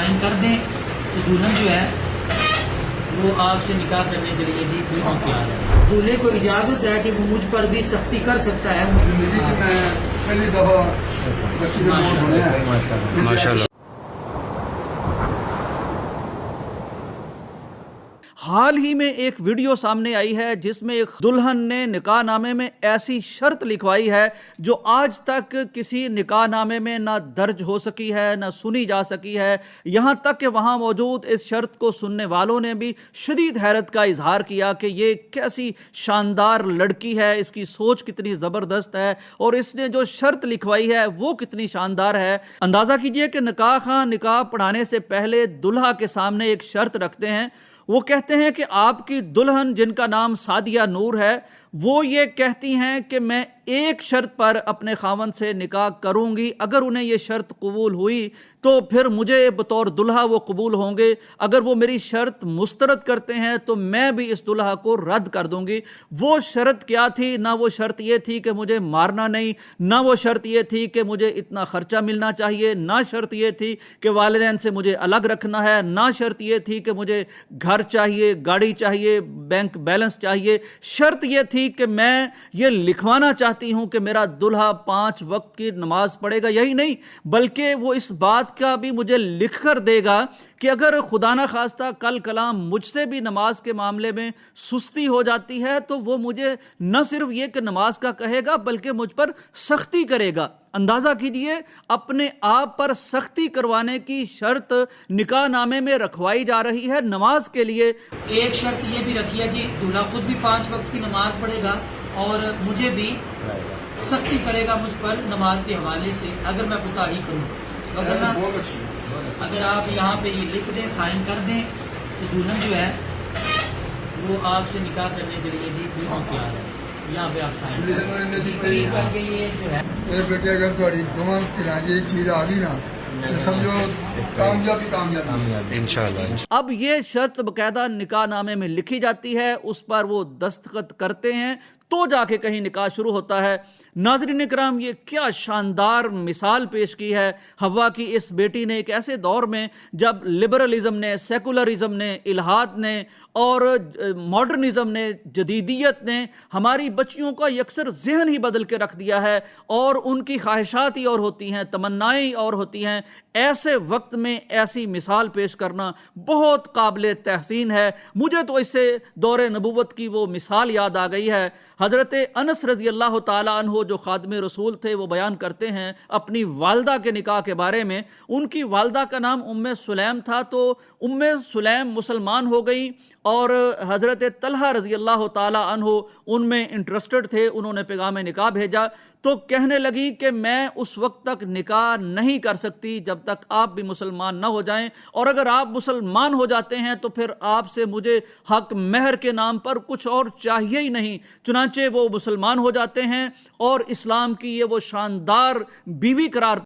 Sign कर दें तो दुल्हन जो है वो आपसे निकाह करने के लिए जी बिल्कुल तैयार है। दूल्हे को इजाज़त है कि वो मुझ पर भी सख्ती कर सकता है। जिंदगी की मैं पहली दफा बच्ची में मौत होने हैं। माशाल्लाह। हाल ही में एक वीडियो सामने आई है जिसमें एक दुल्हन ने निकाहनामे में ऐसी शर्त लिखवाई है जो आज तक किसी निकाहनामे में ना दर्ज हो सकी है, ना सुनी जा सकी है। यहाँ तक कि वहाँ मौजूद इस शर्त को सुनने वालों ने भी शदीद हैरत का इजहार किया कि ये कैसी शानदार लड़की है, इसकी सोच कितनी ज़बरदस्त है और इसने जो शर्त लिखवाई है वो कितनी शानदार है। अंदाज़ा कीजिए कि निकाह खां निकाह पढ़ाने से पहले दुल्हा के सामने एक शर्त रखते हैं। वो कहते हैं कि आपकी दुल्हन, जिनका नाम सादिया नूर है, वो ये कहती हैं कि मैं एक शर्त पर अपने खावंद से निकाह करूंगी। अगर उन्हें ये शर्त कबूल हुई तो फिर मुझे बतौर दुल्हा वो कबूल होंगे। अगर वो मेरी शर्त मुस्तरद करते हैं तो मैं भी इस दुल्हा को रद्द कर दूंगी। वो शर्त क्या थी? ना वो शर्त ये थी कि मुझे मारना नहीं, ना वो शर्त ये थी कि मुझे इतना खर्चा मिलना चाहिए, ना शर्त ये थी कि वालिदैन से मुझे अलग रखना है, ना शर्त ये थी कि मुझे घर चाहिए, गाड़ी चाहिए, बैंक बैलेंस चाहिए। शर्त ये थी कि मैं ये लिखवाना चाहती हूं कि मेरा दुल्हा 5 वक्त की नमाज पढ़ेगा। यही नहीं बल्कि वो इस बात का भी मुझे लिख कर देगा कि अगर खुदा ना खास्ता कल कलाम मुझसे भी नमाज के मामले में सुस्ती हो जाती है तो वो मुझे न सिर्फ ये कि नमाज का कहेगा बल्कि मुझ पर सख्ती करेगा। अंदाज़ा कीजिए, अपने आप पर सख्ती करवाने की शर्त निकाह नामे में रखवाई जा रही है नमाज के लिए। एक शर्त ये भी रखी है जी, दूल्हा खुद भी 5 वक्त की नमाज पढ़ेगा और मुझे भी सख्ती करेगा मुझ पर नमाज के हवाले से अगर मैं कोताही करूँ। वरना बहुत अच्छी है। अगर आप यहाँ पे ये लिख दें, साइन कर दें तो दुल्हन जो है वो आपसे निकाह करने के लिए जी बिल्कुल तैयार है। यहाँ पे आप साइन करके ये जो है ए बेटे, अगर थोड़ी कमर किराए चीज आ गई ना तो समझो कामयाबी इंशाल्लाह। अब ये शर्त बकायदा निकाह नामे में लिखी जाती है, उस पर वो दस्तखत करते हैं तो जाके कहीं निकाह शुरू होता है। नाज़रीन इकराम, ये क्या शानदार मिसाल पेश की है हवा की इस बेटी ने, एक ऐसे दौर में जब लिबरलिज़म ने, सेकुलरिज़म ने, इल्हाद ने और मॉडर्निज़म ने, जदीदियत ने हमारी बच्चियों का यकसर जहन ही बदल के रख दिया है और उनकी ख्वाहिशात ही और होती हैं, तमन्नाएं और होती हैं। ऐसे वक्त में ऐसी मिसाल पेश करना बहुत काबिल तहसीन है। मुझे तो इससे दौरे नबूवत की वो मिसाल याद आ गई है। हज़रत अनस रज़ी अल्लाह ताला अन्हो जो खादिम रसूल थे, वो बयान करते हैं अपनी वालदा के निकाह के बारे में। उनकी वालदा का नाम उम्मे सुलैम था, तो उम्मे सुलैम मुसलमान हो गई और हज़रत तलहा रज़ी अल्लाह ताला अन्हो उनमें इंटरेस्टेड थे। उन्होंने पैगाम निकाह भेजा तो कहने लगी कि मैं उस वक्त तक निकाह नहीं कर सकती जब तक आप भी मुसलमान न हो जाएं, और अगर आप मुसलमान हो जाते हैं तो फिर आपसे मुझे हक महर के नाम पर कुछ और चाहिए ही नहीं। चुनांचे वो मुसलमान हो जाते हैं और इस्लाम की ये वो शानदार बीवी करार